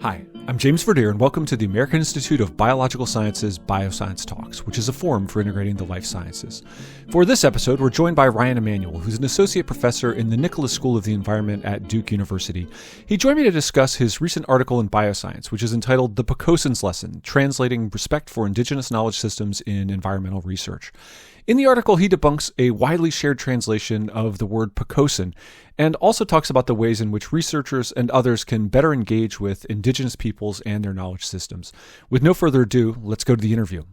Hi, I'm James Verdeer, and welcome to the American Institute of Biological Sciences Bioscience Talks, which is a forum for integrating the life sciences. For this episode, we're joined by Ryan Emanuel, who's an associate professor in the Nicholas School of the Environment at Duke University. He joined me to discuss his recent article in Bioscience, which is entitled The Pocosin's Lesson, Translating Respect for Indigenous Knowledge Systems in Environmental Research. In the article, he debunks a widely shared translation of the word Pocosin and also talks about the ways in which researchers and others can better engage with indigenous peoples and their knowledge systems. With no further ado, let's go to the interview.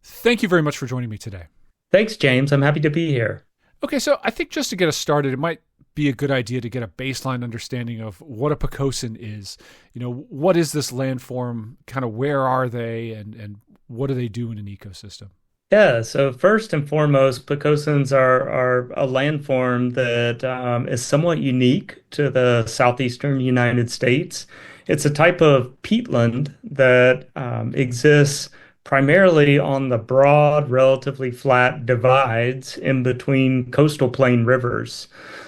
Thank you very much for joining me today. Thanks, James. I'm happy to be here. Okay, so I think just to get us started, it might be a good idea to get a baseline understanding of what a Pocosin is. You know, what is this landform? Kind of where are they, and what do they do in an ecosystem? Yeah, so first and foremost, Pocosins are a landform that is somewhat unique to the southeastern United States. It's a type of peatland that exists primarily on the broad, relatively flat divides in between coastal plain rivers.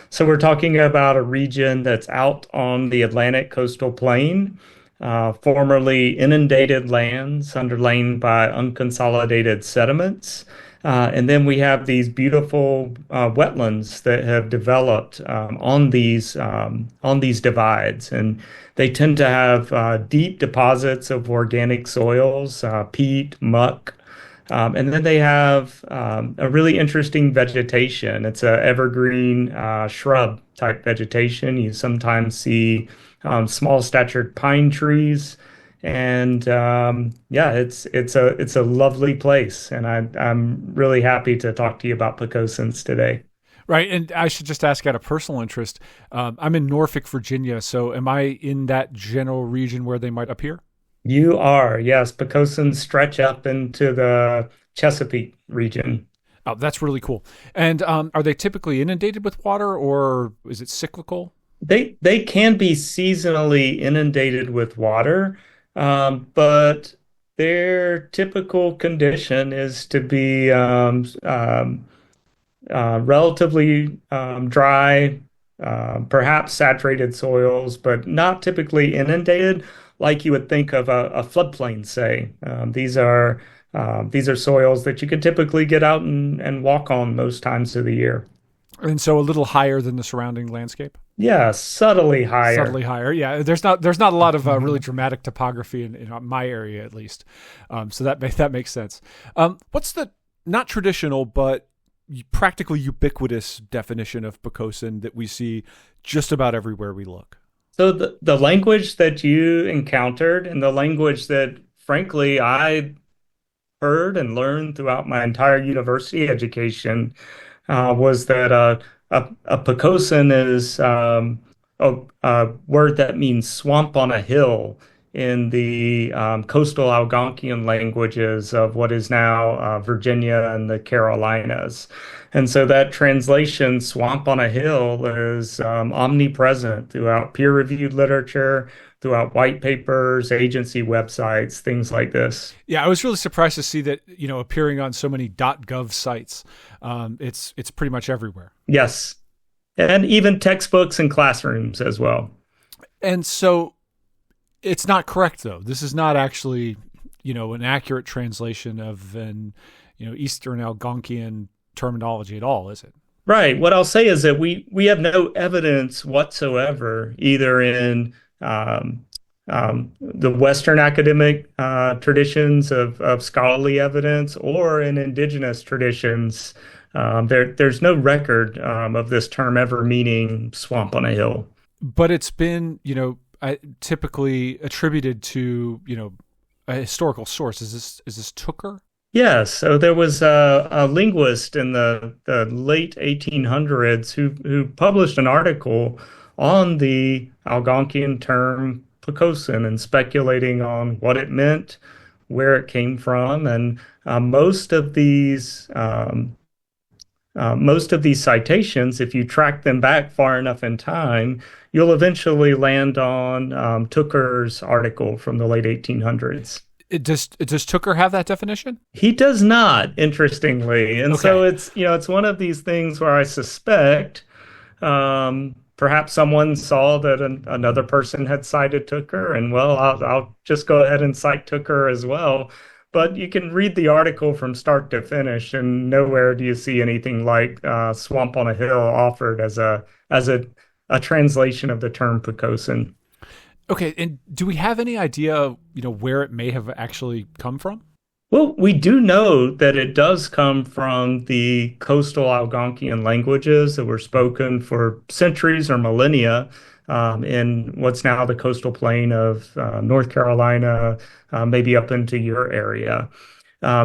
So we're talking about a region that's out on the Atlantic coastal plain, formerly inundated lands underlain by unconsolidated sediments. And then we have these beautiful wetlands that have developed on these divides, and they tend to have deep deposits of organic soils, peat, muck, and then they have a really interesting vegetation. It's an evergreen shrub type vegetation. You sometimes see small statured pine trees, and it's a lovely place, and I'm really happy to talk to you about Pocosins today. Right, and I should just ask out of personal interest. I'm in Norfolk, Virginia, so am I in that general region where they might appear? You are, yes. Pocosins stretch up into the Chesapeake region. Oh, that's really cool. And are they typically inundated with water, or is it cyclical? They can be seasonally inundated with water, but their typical condition is to be relatively dry, perhaps saturated soils, but not typically inundated like you would think of a floodplain, say. These are soils that you can typically get out and walk on most times of the year. And so a little higher than the surrounding landscape? Yeah, subtly higher. Subtly higher. Yeah, there's not a lot of really dramatic topography in my area, at least. So that makes sense. What's the not traditional but practically ubiquitous definition of Pocosin that we see just about everywhere we look? So the language that you encountered, and the language that, frankly, I heard and learned throughout my entire university education, was that a Pocosin is a word that means swamp on a hill in the coastal Algonquian languages of what is now Virginia and the Carolinas. And so that translation, swamp on a hill, is omnipresent throughout peer-reviewed literature, throughout white papers, agency websites, things like this. Yeah, I was really surprised to see that, appearing on so many .gov sites. It's pretty much everywhere. Yes. And even textbooks and classrooms as well. And so it's not correct, though. This is not actually, an accurate translation of an, Eastern Algonquian terminology at all, is it? Right. What I'll say is that we have no evidence whatsoever, either in the Western academic traditions of scholarly evidence or in indigenous traditions. There's no record of this term ever meaning swamp on a hill. But it's been, typically attributed to, a historical source. Is this Tooker? Yes. So there was a linguist in the late 1800s who published an article on the Algonquian term Pocosin and speculating on what it meant, where it came from, and most of these citations, if you track them back far enough in time, you'll eventually land on Tooker's article from the late 1800s. Does Tooker have that definition? He does not, interestingly. And Okay. so it's one of these things where I suspect perhaps someone saw that another person had cited Tooker, and well, I'll just go ahead and cite Tooker as well. But you can read the article from start to finish, and nowhere do you see anything like "swamp on a hill" offered as a translation of the term Pocosin. Okay, and do we have any idea, where it may have actually come from? Well, we do know that it does come from the coastal Algonquian languages that were spoken for centuries or millennia in what's now the coastal plain of North Carolina, maybe up into your area.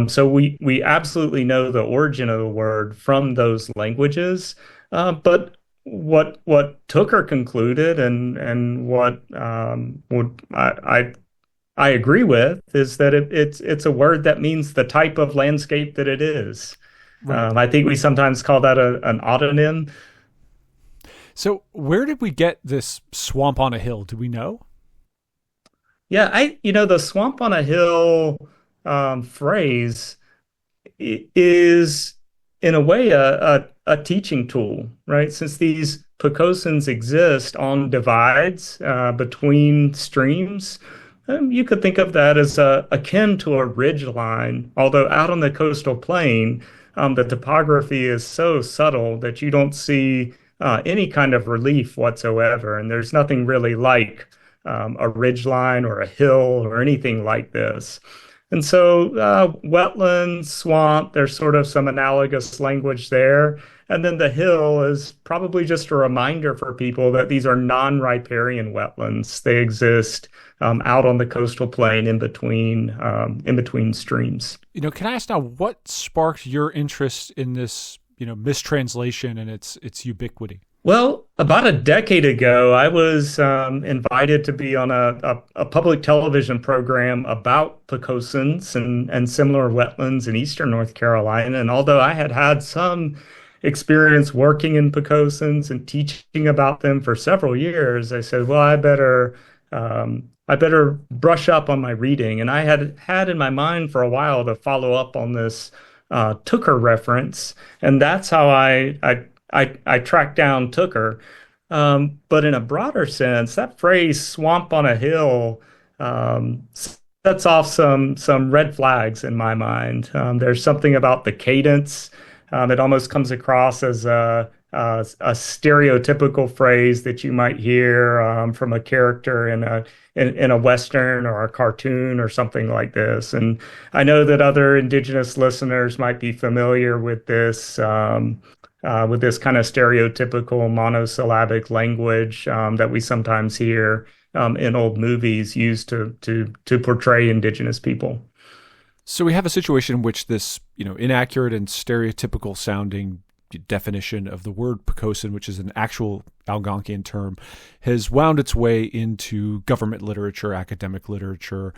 So we absolutely know the origin of the word from those languages, but what Tooker concluded and what would I agree with is that it's a word that means the type of landscape that it is. Right. I think we sometimes call that an autonym. So where did we get this swamp on a hill? Do we know? Yeah, the swamp on a hill phrase is in a way a teaching tool, right? Since these Pocosins exist on divides between streams, you could think of that as akin to a ridge line, although out on the coastal plain, the topography is so subtle that you don't see any kind of relief whatsoever. And there's nothing really like a ridge line or a hill or anything like this. And so, wetlands, swamp, there's sort of some analogous language there. And then the hill is probably just a reminder for people that these are non-riparian wetlands. They exist out on the coastal plain in between streams. Can I ask now what sparked your interest in this, mistranslation and its ubiquity? Well, about a decade ago, I was invited to be on a public television program about Pocosins and similar wetlands in eastern North Carolina. And although I had had some experience working in Pocosins and teaching about them for several years, I said, well, I better brush up on my reading. And I had in my mind for a while to follow up on this Tooker reference, and that's how I tracked down Tooker. But in a broader sense, that phrase "swamp on a hill" sets off some red flags in my mind. There's something about the cadence. It almost comes across as a stereotypical phrase that you might hear from a character in a Western or a cartoon or something like this. And I know that other Indigenous listeners might be familiar with this kind of stereotypical monosyllabic language that we sometimes hear in old movies used to portray Indigenous people. So we have a situation in which this, inaccurate and stereotypical sounding definition of the word Pocosin, which is an actual Algonquian term, has wound its way into government literature, academic literature.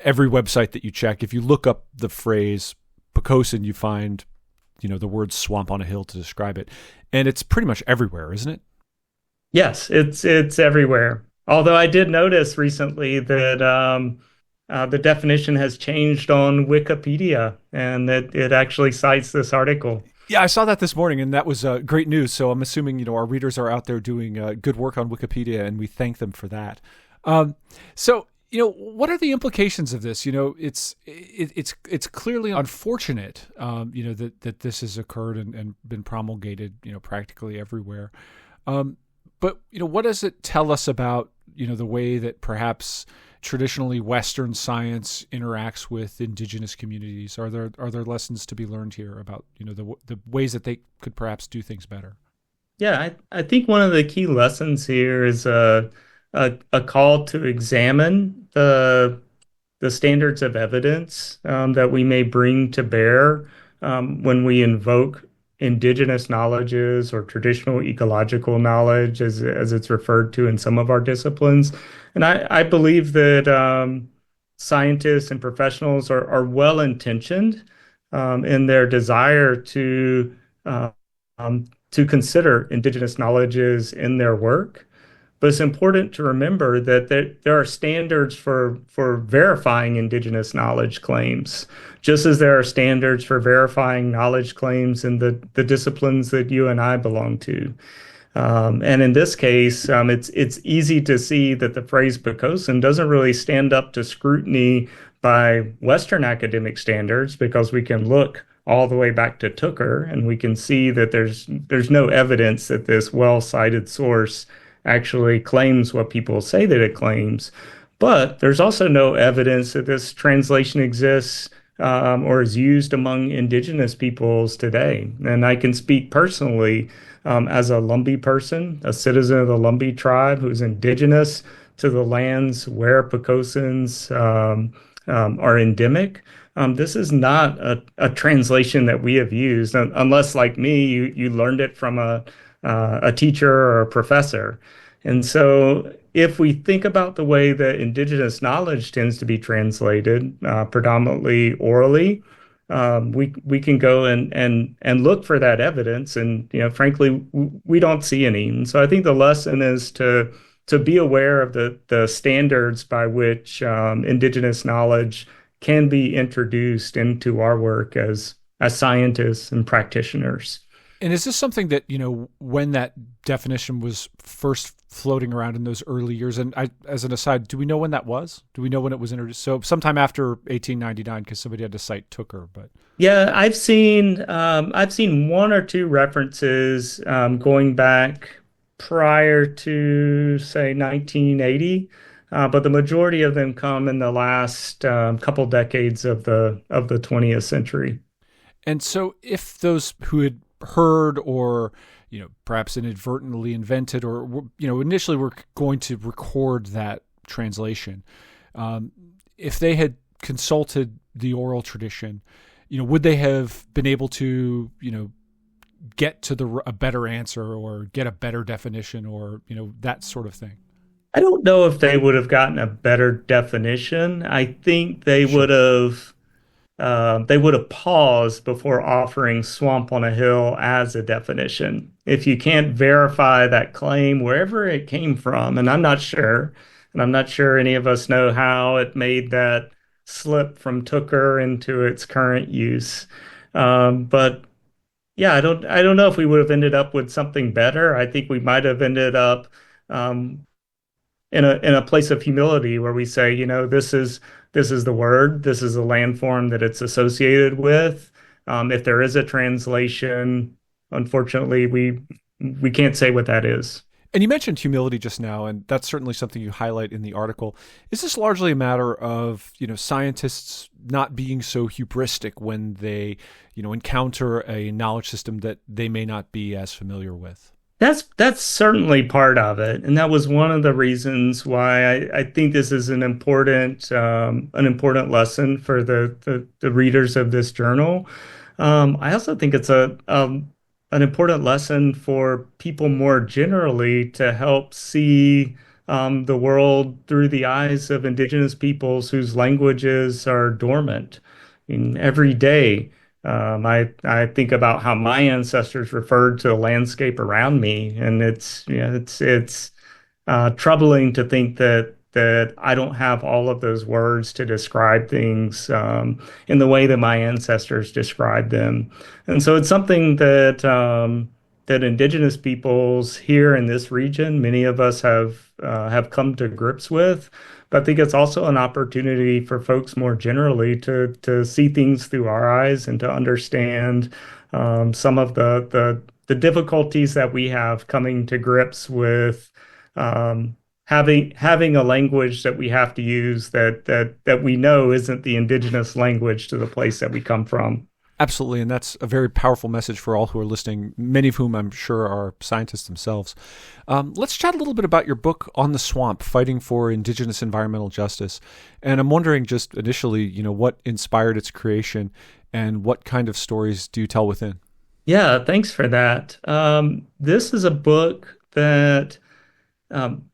Every website that you check, if you look up the phrase Pocosin, you find, the word swamp on a hill to describe it. And it's pretty much everywhere, isn't it? Yes, it's everywhere. Although I did notice recently that the definition has changed on Wikipedia and that it actually cites this article. Yeah, I saw that this morning, and that was great news. So I'm assuming, our readers are out there doing good work on Wikipedia, and we thank them for that. So, what are the implications of this? It's clearly unfortunate, that this has occurred and been promulgated, practically everywhere. But what does it tell us about, the way that perhaps traditionally Western science interacts with Indigenous communities? Are there lessons to be learned here about, the ways that they could perhaps do things better? Yeah, I think one of the key lessons here is a call to examine the standards of evidence that we may bring to bear when we invoke indigenous knowledges or traditional ecological knowledge, as it's referred to in some of our disciplines. And I believe that scientists and professionals are well intentioned in their desire to consider indigenous knowledges in their work. But it's important to remember that there are standards for verifying indigenous knowledge claims, just as there are standards for verifying knowledge claims in the disciplines that you and I belong to. And in this case, it's easy to see that the phrase Pocosin doesn't really stand up to scrutiny by Western academic standards because we can look all the way back to Tooker and we can see that there's no evidence that this well-cited source actually claims what people say that it claims. But there's also no evidence that this translation exists or is used among indigenous peoples today. And I can speak personally as a Lumbee person, a citizen of the Lumbee tribe who's indigenous to the lands where Pocosins are endemic. This is not a translation that we have used, unless, like me, you learned it from a teacher or a professor. And so, if we think about the way that indigenous knowledge tends to be translated, predominantly orally, we can go and look for that evidence, and frankly, we don't see any. And so, I think the lesson is to be aware of the standards by which indigenous knowledge can be introduced into our work as scientists and practitioners. And is this something that, when that definition was first floating around in those early years? And as an aside, do we know when that was? Do we know when it was introduced? So sometime after 1899, because somebody had to cite Tooker, but Yeah, I've seen one or two references going back prior to say 1980, but the majority of them come in the last couple decades of the 20th century. and so if those who had heard or perhaps inadvertently invented or initially were going to record that translation, um, if they had consulted the oral tradition, would they have been able to get to a better answer or get a better definition or that sort of thing? I don't know if they would have gotten a better definition. I think Sure. they would have paused before offering swamp on a hill as a definition. If you can't verify that claim wherever it came from, and I'm not sure any of us know how it made that slip from Tooker into its current use. But yeah, I don't know if we would have ended up with something better. I think we might have ended up um, in a place of humility where we say, this is the word, this is the landform that it's associated with. If there is a translation, unfortunately, we can't say what that is. And you mentioned humility just now, and that's certainly something you highlight in the article. Is this largely a matter of, scientists not being so hubristic when they, encounter a knowledge system that they may not be as familiar with? That's certainly part of it, and that was one of the reasons why I think this is an important lesson for the readers of this journal. I also think it's an important lesson for people more generally to help see the world through the eyes of indigenous peoples whose languages are dormant. I mean, every day. I think about how my ancestors referred to the landscape around me, and it's troubling to think that I don't have all of those words to describe things in the way that my ancestors described them. And so it's something that indigenous peoples here in this region, many of us have come to grips with. But I think it's also an opportunity for folks more generally to see things through our eyes and to understand some of the difficulties that we have coming to grips with having a language that we have to use that we know isn't the indigenous language to the place that we come from. Absolutely, and that's a very powerful message for all who are listening, many of whom I'm sure are scientists themselves. Let's chat a little bit about your book On the Swamp, Fighting for Indigenous Environmental Justice. And I'm wondering just initially, what inspired its creation and what kind of stories do you tell within? Yeah, thanks for that. This is a book that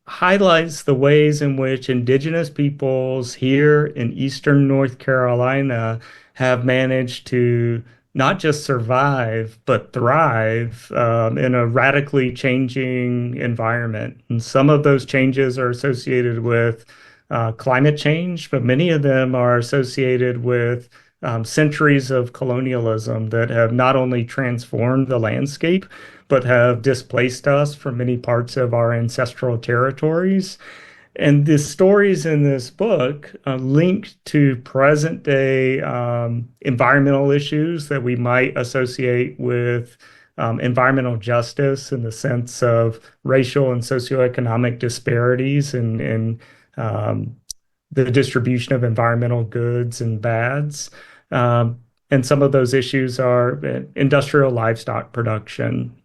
highlights the ways in which indigenous peoples here in Eastern North Carolina have managed to not just survive, but thrive in a radically changing environment. And some of those changes are associated with climate change, but many of them are associated with centuries of colonialism that have not only transformed the landscape, but have displaced us from many parts of our ancestral territories. And the stories in this book link to present day environmental issues that we might associate with environmental justice in the sense of racial and socioeconomic disparities and the distribution of environmental goods and bads. And some of those issues are industrial livestock production,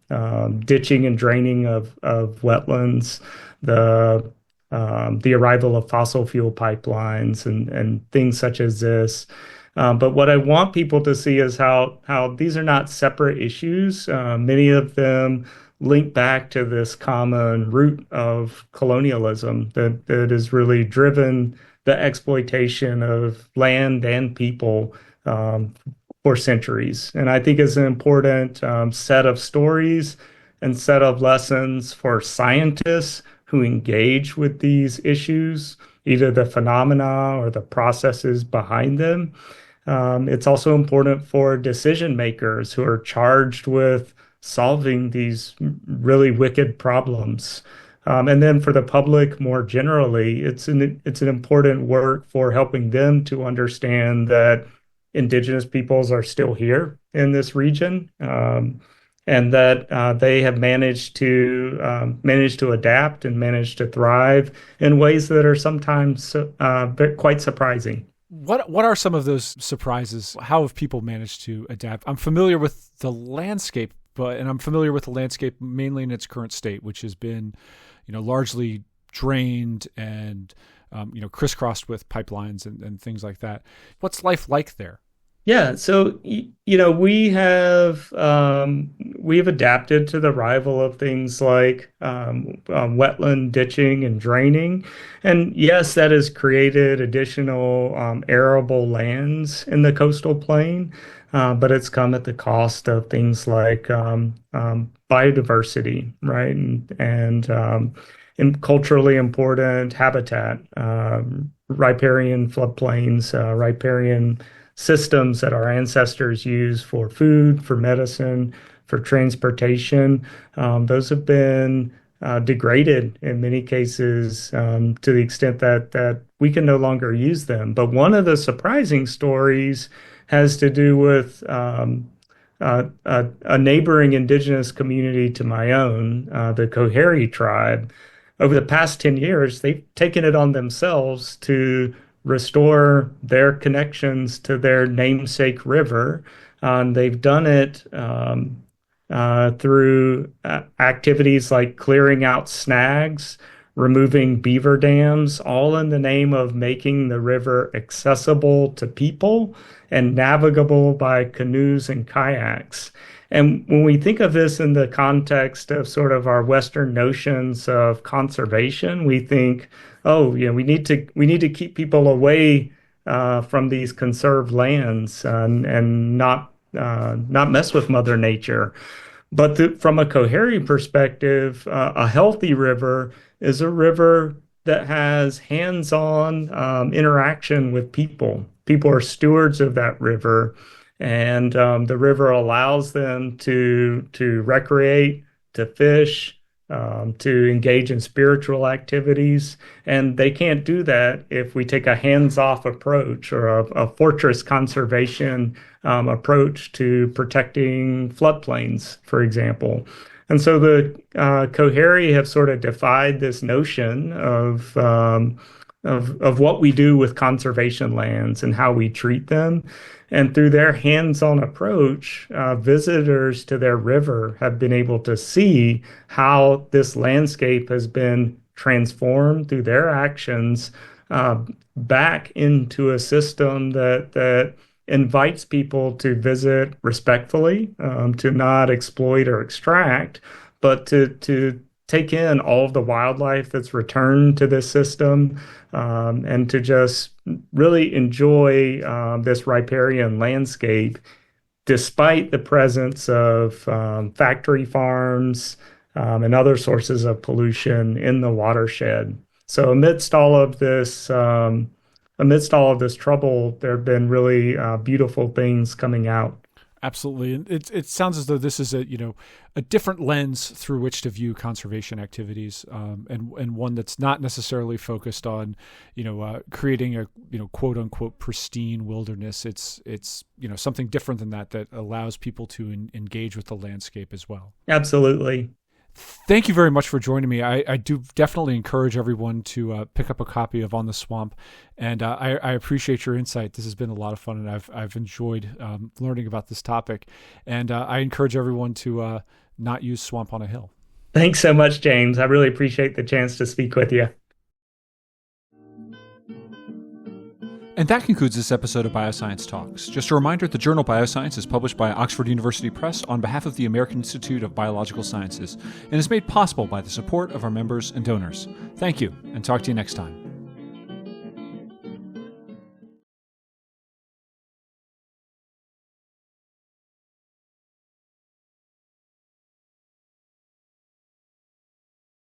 ditching and draining of wetlands, the arrival of fossil fuel pipelines and things such as this. But what I want people to see is how these are not separate issues. Many of them link back to this common root of colonialism that has really driven the exploitation of land and people for centuries. And I think it's an important set of stories and set of lessons for scientists who engage with these issues, either the phenomena or the processes behind them. It's also important for decision makers who are charged with solving these really wicked problems. And then for the public more generally, it's an important work for helping them to understand that Indigenous peoples are still here in this region, and that they have managed to adapt and managed to thrive in ways that are sometimes quite surprising. What are some of those surprises? How have people managed to adapt? I'm familiar with the landscape, and I'm familiar with the landscape mainly in its current state, which has been, largely drained and, crisscrossed with pipelines and things like that. What's life like there? Yeah, so we've adapted to the arrival of things like wetland ditching and draining, and yes, that has created additional arable lands in the coastal plain, but it's come at the cost of things like biodiversity, right, and culturally important habitat, riparian floodplains, riparian systems that our ancestors used for food, for medicine, for transportation. Those have been degraded in many cases to the extent that we can no longer use them. But one of the surprising stories has to do with a neighboring indigenous community to my own, the Coharie tribe. Over the past 10 years, they've taken it on themselves to restore their connections to their namesake river. They've done it through activities like clearing out snags, removing beaver dams, all in the name of making the river accessible to people and navigable by canoes and kayaks. And when we think of this in the context of sort of our Western notions of conservation, we think, oh, we need to keep people away from these conserved lands and not mess with Mother Nature. But from a Coharie perspective, a healthy river is a river that has hands-on interaction with people. People are stewards of that river, and the river allows them to recreate, to fish, to engage in spiritual activities. And they can't do that if we take a hands-off approach or a fortress conservation approach to protecting floodplains, for example. And so the Coharie have sort of defied this notion of what we do with conservation lands and how we treat them. And through their hands-on approach, visitors to their river have been able to see how this landscape has been transformed through their actions back into a system that invites people to visit respectfully, to not exploit or extract, but to take in all of the wildlife that's returned to this system, and to just really enjoy this riparian landscape despite the presence of factory farms and other sources of pollution in the watershed. So amidst all of this amidst all of this trouble, there have been really beautiful things coming out. Absolutely. And it sounds as though this is a different lens through which to view conservation activities, and one that's not necessarily focused on, creating a, quote unquote pristine wilderness. It's something different than that allows people to engage with the landscape as well. Absolutely. Thank you very much for joining me. I do definitely encourage everyone to pick up a copy of On the Swamp, and I appreciate your insight. This has been a lot of fun, and I've enjoyed learning about this topic. And I encourage everyone to not use swamp on a hill. Thanks so much, James. I really appreciate the chance to speak with you. And that concludes this episode of Bioscience Talks. Just a reminder, the journal Bioscience is published by Oxford University Press on behalf of the American Institute of Biological Sciences and is made possible by the support of our members and donors. Thank you, and talk to you next time.